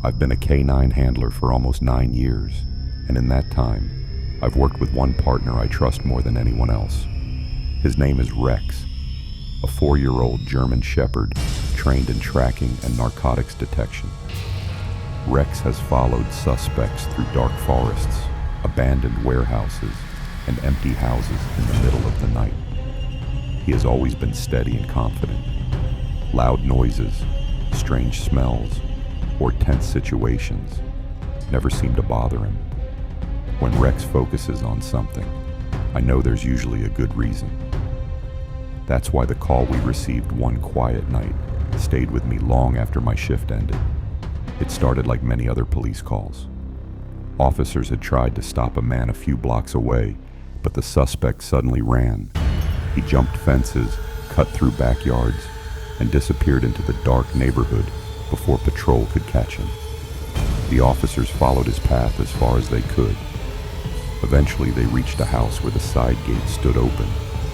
I've been a K9 handler for almost 9 years, and in that time, I've worked with one partner I trust more than anyone else. His name is Rex, a 4-year-old German Shepherd trained in tracking and narcotics detection. Rex has followed suspects through dark forests, abandoned warehouses, and empty houses in the middle of the night. He has always been steady and confident. Loud noises, strange smells, or tense situations never seem to bother him. When Rex focuses on something, I know there's usually a good reason. That's why the call we received one quiet night stayed with me long after my shift ended. It started like many other police calls. Officers had tried to stop a man a few blocks away, but the suspect suddenly ran. He jumped fences, cut through backyards, and disappeared into the dark neighborhood before patrol could catch him. The officers followed his path as far as they could. Eventually, they reached a house where the side gate stood open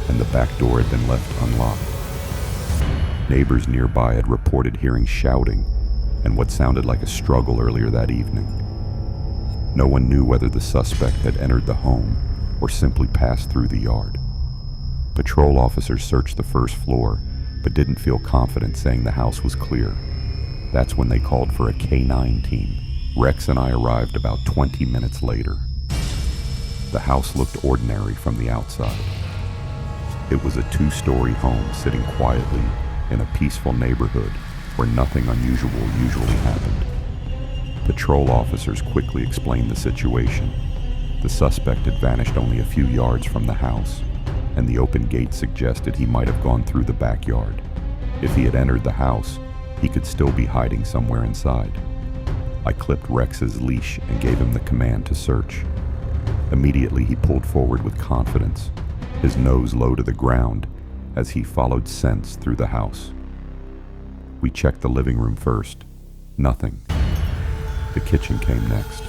and the back door had been left unlocked. Neighbors nearby had reported hearing shouting and what sounded like a struggle earlier that evening. No one knew whether the suspect had entered the home or simply passed through the yard. Patrol officers searched the first floor, but didn't feel confident saying the house was clear. That's when they called for a K9 team. Rex and I arrived about 20 minutes later. The house looked ordinary from the outside. It was a 2-story home sitting quietly in a peaceful neighborhood where nothing unusual usually happened. Patrol officers quickly explained the situation. The suspect had vanished only a few yards from the house, and the open gate suggested he might have gone through the backyard. If he had entered the house, he could still be hiding somewhere inside. I clipped Rex's leash and gave him the command to search. Immediately, he pulled forward with confidence, his nose low to the ground as he followed scents through the house. We checked the living room first. Nothing. The kitchen came next.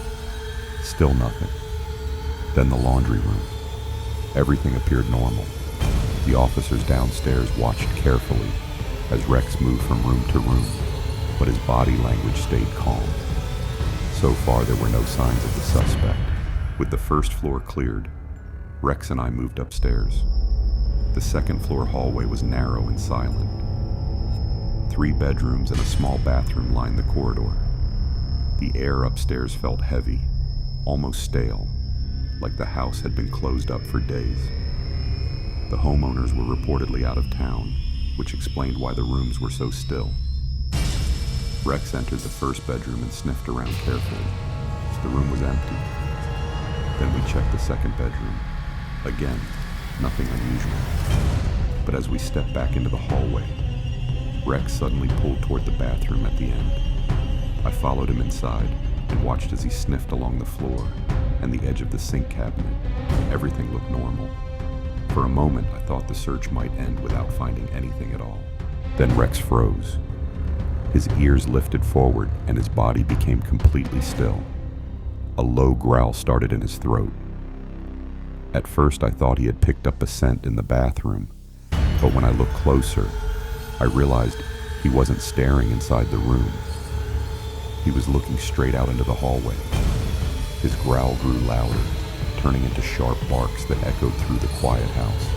Still nothing. Then the laundry room. Everything appeared normal. The officers downstairs watched carefully as Rex moved from room to room, but his body language stayed calm. So far, there were no signs of the suspect. With the first floor cleared, Rex and I moved upstairs. The second floor hallway was narrow and silent. 3 bedrooms and a small bathroom lined the corridor. The air upstairs felt heavy, almost stale, like the house had been closed up for days. The homeowners were reportedly out of town, which explained why the rooms were so still. Rex entered the first bedroom and sniffed around carefully. The room was empty. Then we checked the second bedroom. Again, nothing unusual. But as we stepped back into the hallway, Rex suddenly pulled toward the bathroom at the end. I followed him inside and watched as he sniffed along the floor and the edge of the sink cabinet. Everything looked normal. For a moment, I thought the search might end without finding anything at all. Then Rex froze. His ears lifted forward and his body became completely still. A low growl started in his throat. At first, I thought he had picked up a scent in the bathroom, but when I looked closer, I realized he wasn't staring inside the room. He was looking straight out into the hallway. His growl grew louder, turning into sharp barks that echoed through the quiet house.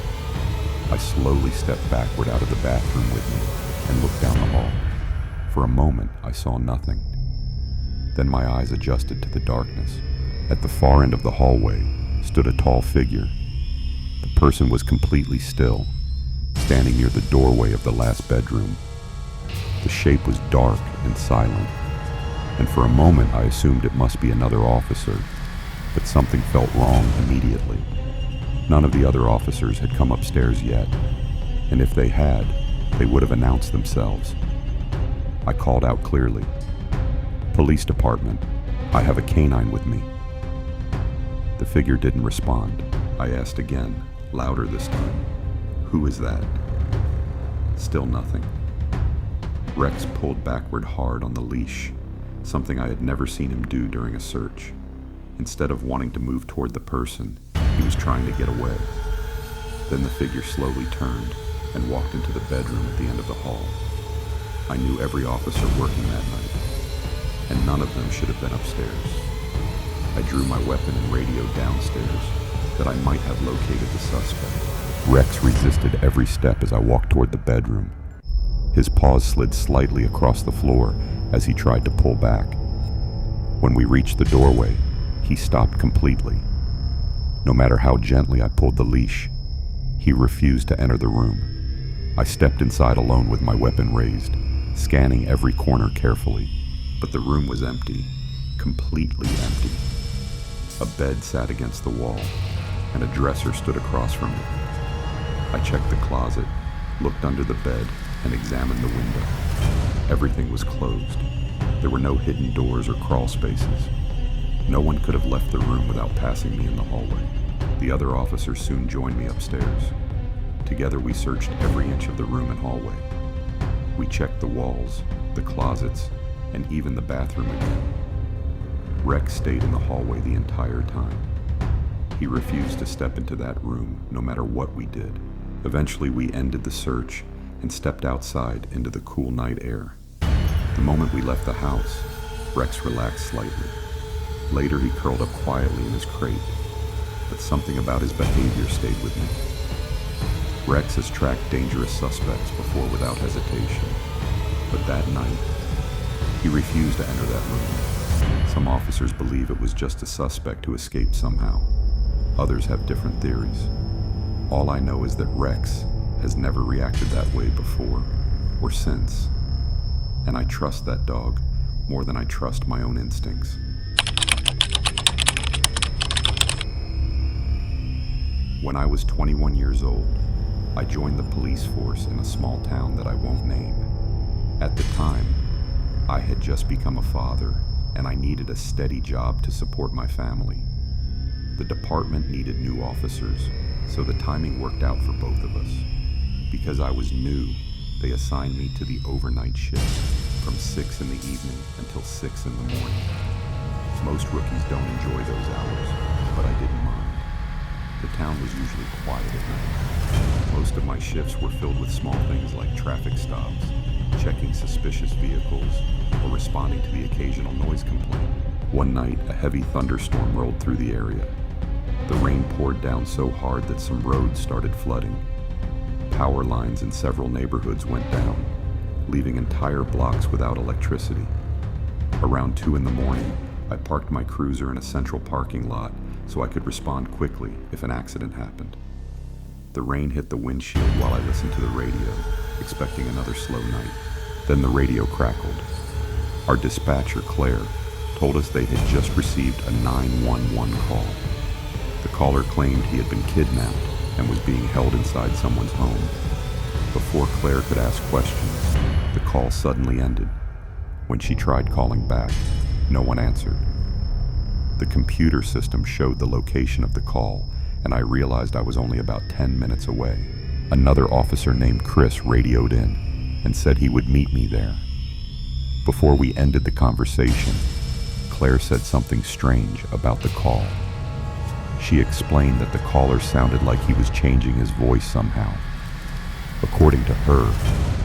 I slowly stepped backward out of the bathroom with him and looked down the hall. For a moment, I saw nothing. Then my eyes adjusted to the darkness. At the far end of the hallway stood a tall figure. The person was completely still, standing near the doorway of the last bedroom. The shape was dark and silent, and for a moment I assumed it must be another officer, but something felt wrong immediately. None of the other officers had come upstairs yet, and if they had, they would have announced themselves. I called out clearly, "Police department, I have a K9 with me." The figure didn't respond. I asked again, louder this time, "Who is that?" Still nothing. Rex pulled backward hard on the leash, something I had never seen him do during a search. Instead of wanting to move toward the person, he was trying to get away. Then the figure slowly turned and walked into the bedroom at the end of the hall. I knew every officer working that night. and none of them should have been upstairs. I drew my weapon and radio downstairs that I might have located the suspect. Rex resisted every step as I walked toward the bedroom. His paws slid slightly across the floor as he tried to pull back. When we reached the doorway, he stopped completely. No matter how gently I pulled the leash, he refused to enter the room. I stepped inside alone with my weapon raised, scanning every corner carefully. But the room was empty, completely empty. A bed sat against the wall, and a dresser stood across from it. I checked the closet, looked under the bed, and examined the window. Everything was closed. There were no hidden doors or crawl spaces. No one could have left the room without passing me in the hallway. The other officers soon joined me upstairs. Together we searched every inch of the room and hallway. We checked the walls, the closets, and even the bathroom again. Rex stayed in the hallway the entire time. He refused to step into that room, no matter what we did. Eventually we ended the search and stepped outside into the cool night air. The moment we left the house, Rex relaxed slightly. Later he curled up quietly in his crate, but something about his behavior stayed with me. Rex has tracked dangerous suspects before without hesitation, but that night, he refused to enter that room. Some officers believe it was just a suspect who escaped somehow. Others have different theories. All I know is that Rex has never reacted that way before or since, and I trust that dog more than I trust my own instincts. When I was 21 years old, I joined the police force in a small town that I won't name. At the time, I had just become a father, and I needed a steady job to support my family. The department needed new officers, so the timing worked out for both of us. Because I was new, they assigned me to the overnight shift from 6 in the evening until 6 in the morning. Most rookies don't enjoy those hours, but I didn't mind. The town was usually quiet at night. Most of my shifts were filled with small things like traffic stops, checking suspicious vehicles, or responding to the occasional noise complaint. One night, a heavy thunderstorm rolled through the area. The rain poured down so hard that some roads started flooding. Power lines in several neighborhoods went down, leaving entire blocks without electricity. Around 2 in the morning, I parked my cruiser in a central parking lot so I could respond quickly if an accident happened. The rain hit the windshield while I listened to the radio, expecting another slow night. Then the radio crackled. Our dispatcher, Claire, told us they had just received a 911 call. The caller claimed he had been kidnapped and was being held inside someone's home. Before Claire could ask questions, the call suddenly ended. When she tried calling back, no one answered. The computer system showed the location of the call, and I realized I was only about 10 minutes away. Another officer named Chris radioed in and said he would meet me there. Before we ended the conversation, Claire said something strange about the call. She explained that the caller sounded like he was changing his voice somehow. According to her,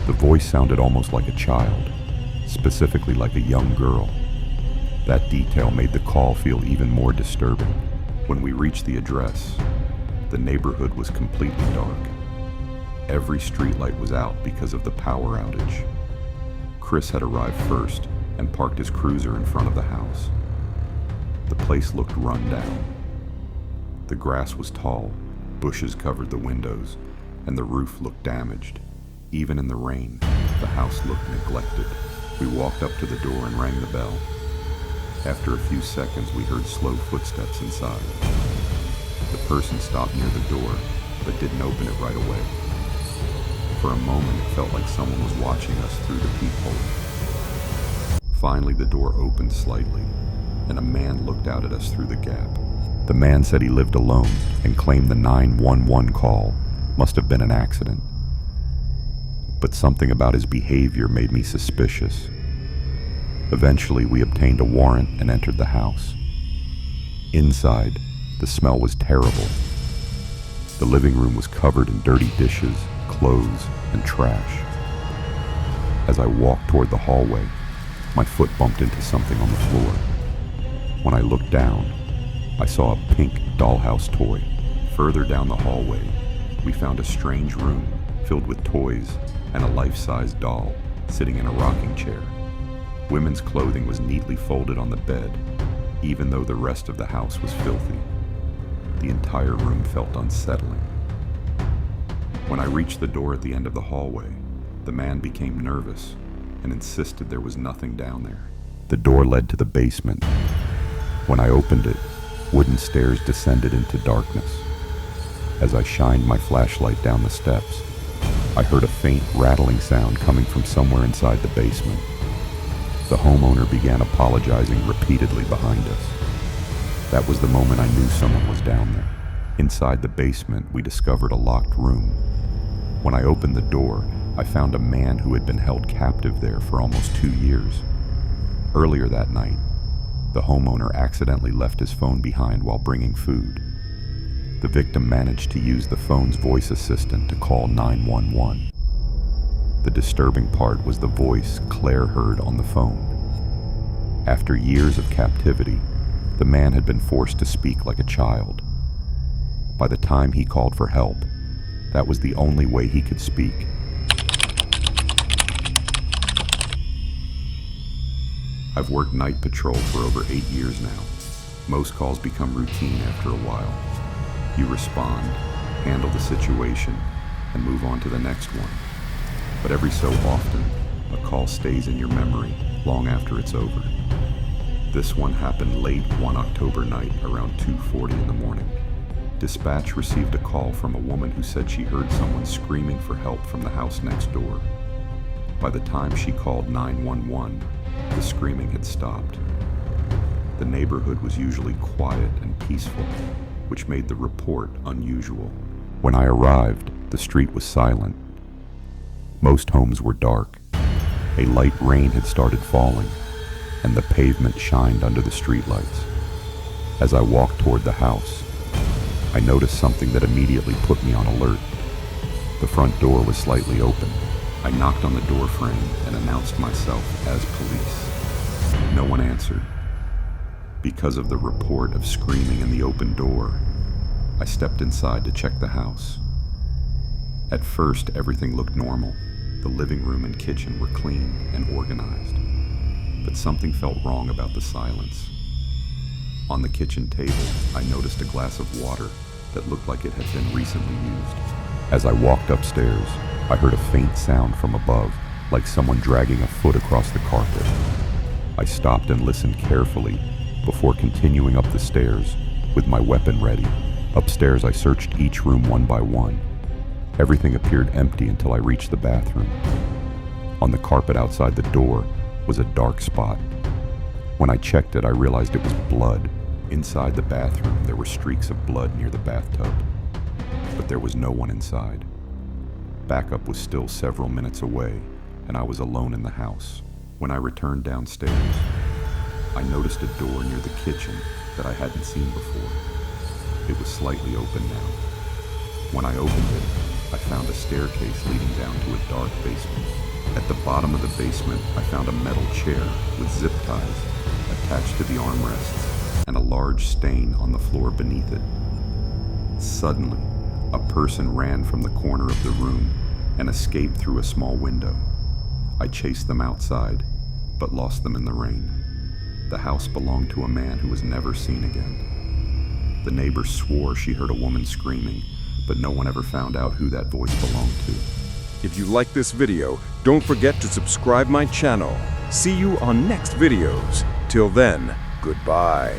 the voice sounded almost like a child, specifically like a young girl. That detail made the call feel even more disturbing. When we reached the address, the neighborhood was completely dark. Every streetlight was out because of the power outage. Chris had arrived first and parked his cruiser in front of the house. The place looked run down. The grass was tall, bushes covered the windows, and the roof looked damaged. Even in the rain, the house looked neglected. We walked up to the door and rang the bell. After a few seconds, we heard slow footsteps inside. The person stopped near the door, but didn't open it right away. For a moment, it felt like someone was watching us through the peephole. Finally, the door opened slightly, and a man looked out at us through the gap. The man said he lived alone and claimed the 911 call must have been an accident. But something about his behavior made me suspicious. Eventually, we obtained a warrant and entered the house. Inside, the smell was terrible. The living room was covered in dirty dishes, clothes, and trash. As I walked toward the hallway, my foot bumped into something on the floor. When I looked down, I saw a pink dollhouse toy. Further down the hallway, we found a strange room filled with toys and a life-size doll sitting in a rocking chair. Women's clothing was neatly folded on the bed, even though the rest of the house was filthy. The entire room felt unsettling. When I reached the door at the end of the hallway, the man became nervous and insisted there was nothing down there. The door led to the basement. When I opened it, wooden stairs descended into darkness. As I shined my flashlight down the steps, I heard a faint rattling sound coming from somewhere inside the basement. The homeowner began apologizing repeatedly behind us. That was the moment I knew someone was down there. Inside the basement, we discovered a locked room. When I opened the door, I found a man who had been held captive there for almost 2 years. Earlier that night, the homeowner accidentally left his phone behind while bringing food. The victim managed to use the phone's voice assistant to call 911. The disturbing part was the voice Claire heard on the phone. After years of captivity, the man had been forced to speak like a child. By the time he called for help, that was the only way he could speak. I've worked night patrol for over 8 years now. Most calls become routine after a while. You respond, handle the situation, and move on to the next one. But every so often, a call stays in your memory long after it's over. This one happened late one October night around 2:40 in the morning. Dispatch received a call from a woman who said she heard someone screaming for help from the house next door. By the time she called 911, the screaming had stopped. The neighborhood was usually quiet and peaceful, which made the report unusual. When I arrived, the street was silent. Most homes were dark. A light rain had started falling, and the pavement shined under the streetlights. As I walked toward the house, I noticed something that immediately put me on alert. The front door was slightly open. I knocked on the door frame and announced myself as police. No one answered. Because of the report of screaming in the open door, I stepped inside to check the house. At first, everything looked normal. The living room and kitchen were clean and organized. But something felt wrong about the silence. On the kitchen table, I noticed a glass of water that looked like it had been recently used. As I walked upstairs, I heard a faint sound from above, like someone dragging a foot across the carpet. I stopped and listened carefully before continuing up the stairs with my weapon ready. Upstairs, I searched each room one by one. Everything appeared empty until I reached the bathroom. On the carpet outside the door was a dark spot. When I checked it, I realized it was blood. Inside the bathroom, there were streaks of blood near the bathtub, but there was no one inside. Backup was still several minutes away, and I was alone in the house. When I returned downstairs, I noticed a door near the kitchen that I hadn't seen before. It was slightly open now. When I opened it, I found a staircase leading down to a dark basement. At the bottom of the basement, I found a metal chair with zip ties attached to the armrests and a large stain on the floor beneath it. Suddenly, a person ran from the corner of the room and escaped through a small window. I chased them outside, but lost them in the rain. The house belonged to a man who was never seen again. The neighbor swore she heard a woman screaming, but no one ever found out who that voice belonged to. If you like this video, don't forget to subscribe my channel. See you on next videos. Till then, goodbye.